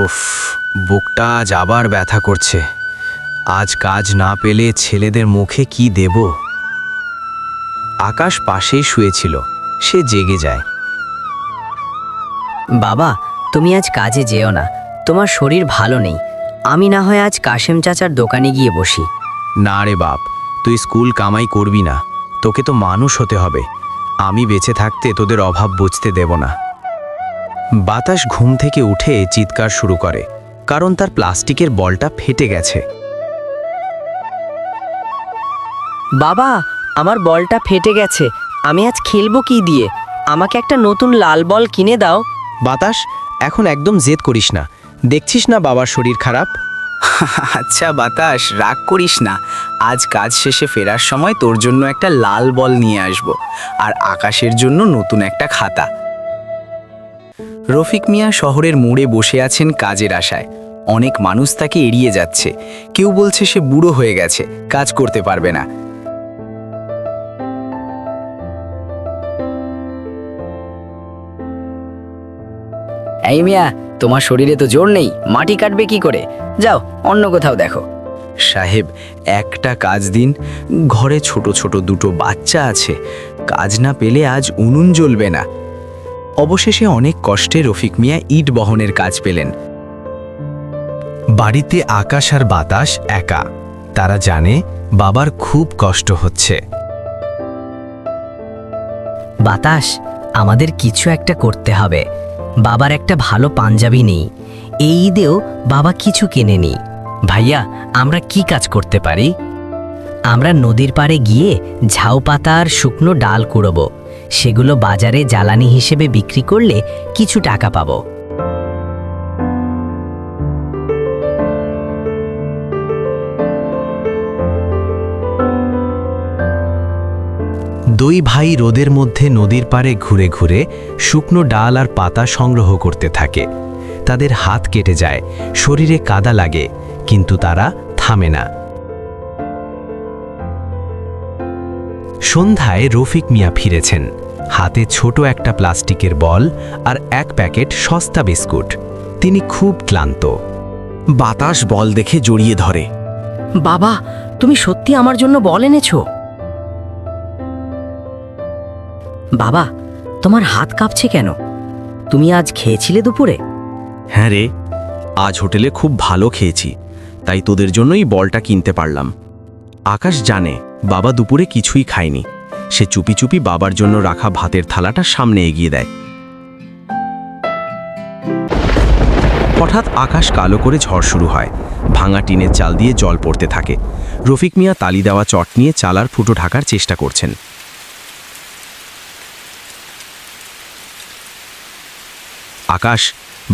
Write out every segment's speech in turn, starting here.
ওফ, বুকটা আজ আবার ব্যথা করছে। আজ কাজ না পেলে ছেলেদের মুখে কি দেব? আকাশ পাশেই শুয়েছিল, সে জেগে যায়। বাবা, তুমি আজ কাজে যেও না, তোমার শরীর ভালো নেই। আমি না হয় আজ কাশেম চাচার দোকানে গিয়ে বসি। না রে বাপ, তুই স্কুল কামাই করবি না, তোকে তো মানুষ হতে হবে। আমি বেঁচে থাকতে তোদের অভাব বুঝতে দেব না। বাতাস ঘুম থেকে উঠে চিৎকার শুরু করে, কারণ তার প্লাস্টিকের বলটা ফেটে গেছে। বাবা, আমার বলটা ফেটে গেছে, আমি আজ খেলবো কি দিয়ে? আমাকে একটা নতুন লাল বল কিনে দাও। বাতাস, এখন একদম জেদ করিস না, দেখছিস না বাবার শরীর খারাপ। আচ্ছা বাতাস, রাগ করিস না। আজ কাজ শেষে ফেরার সময় তোর জন্য একটা লাল বল নিয়ে আসব, আর আকাশের জন্য নতুন একটা খাতা। রফিক মিয়া শহরের মোড়ে বসে আছেন কাজের আশায়। অনেক মানুষ তাকে এড়িয়ে যাচ্ছে, কেউ বলছে সে বুড়ো হয়ে গেছে, কাজ করতে পারবে না। এই মিয়া, তোমার শরীরে তো জোর নেই, মাটি কাটবে কি করে? যাও অন্য কোথাও দেখো। সাহেব, একটা কাজ দিন, ঘরে ছোট ছোট দুটো বাচ্চা আছে, কাজ না পেলে আজ উনুন জ্বলবে না। অবশেষে অনেক কষ্টে রফিক মিয়া ইট বহনের কাজ পেলেন। বাড়িতে আকাশ আর বাতাস একা, তারা জানে বাবার খুব কষ্ট হচ্ছে। বাতাস, আমাদের কিছু একটা করতে হবে। বাবার একটা ভালো পাঞ্জাবি নেই, এই ঈদেও বাবা কিছু কেনেনি। ভাইয়া, আমরা কি কাজ করতে পারি? আমরা নদীর পাড়ে গিয়ে ঝাউ পাতা আর শুকনো ডাল কুড়োবো, সেগুলো বাজারে জ্বালানি হিসেবে বিক্রি করলে কিছু টাকা পাবো। দুই ভাই রোদের মধ্যে নদীর পাড়ে ঘুরে ঘুরে শুকনো ডাল আর পাতা সংগ্রহ করতে থাকে। তাদের হাত কেটে যায়, শরীরে কাদা লাগে, কিন্তু তারা থামে না। সন্ধ্যায় রফিক মিয়া ফিরেছেন, হাতে ছোট একটা প্লাস্টিকের বল আর এক প্যাকেট সস্তা বিস্কুট। তিনি খুব ক্লান্ত। বাতাস বল দেখে জড়িয়ে ধরে। বাবা, তুমি সত্যি আমার জন্য বল এনেছো? বাবা, তোমার হাত কাঁপছে কেন? তুমি আজ খেয়েছিলে দুপুরে? হ্যাঁ রে, আজ হোটেলে খুব ভালো খেয়েছি, তাই তোদের জন্যই বলটা কিনতে পারলাম। আকাশ জানে বাবা দুপুরে কিছুই খায়নি, সে চুপি চুপি বাবার জন্য রাখা ভাতের থালাটা সামনে এগিয়ে দেয়। হঠাৎ আকাশ কালো করে ঝড় শুরু হয়, ভাঙা টিনের চাল দিয়ে জল পড়তে থাকে। রফিক মিয়া তালি দেওয়া চট নিয়ে চালার ফুটো ঢাকার চেষ্টা করছেন। আকাশ,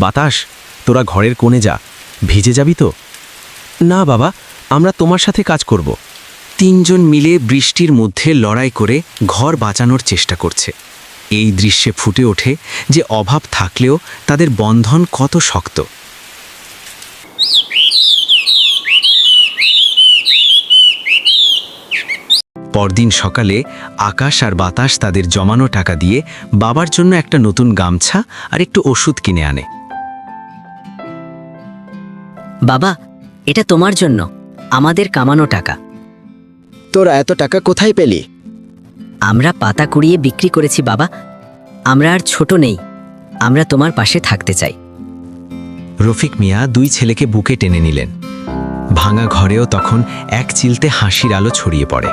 বাতাস, তোরা ঘরের কোণে যা, ভিজে যাবি তো? না বাবা, আমরা তোমার সাথে কাজ করব। তিনজন মিলে বৃষ্টির মধ্যে লড়াই করে ঘর বাঁচানোর চেষ্টা করছে। এই দৃশ্যে ফুটে ওঠে যে অভাব থাকলেও তাদের বন্ধন কত শক্ত। পরদিন সকালে আকাশ আর বাতাস তাদের জমানো টাকা দিয়ে বাবার জন্য একটা নতুন গামছা আর একটু ওষুধ কিনে আনে। বাবা, এটা তোমার জন্য, আমাদের কামানো টাকা। তোরা এত টাকা কোথায় পেলি? আমরা পাতা কুড়িয়ে বিক্রি করেছি বাবা। আমরা আর ছোট নেই, আমরা তোমার পাশে থাকতে চাই। রফিক মিয়া দুই ছেলেকে বুকে টেনে নিলেন। ভাঙা ঘরেও তখন এক চিলতে হাসির আলো ছড়িয়ে পড়ে।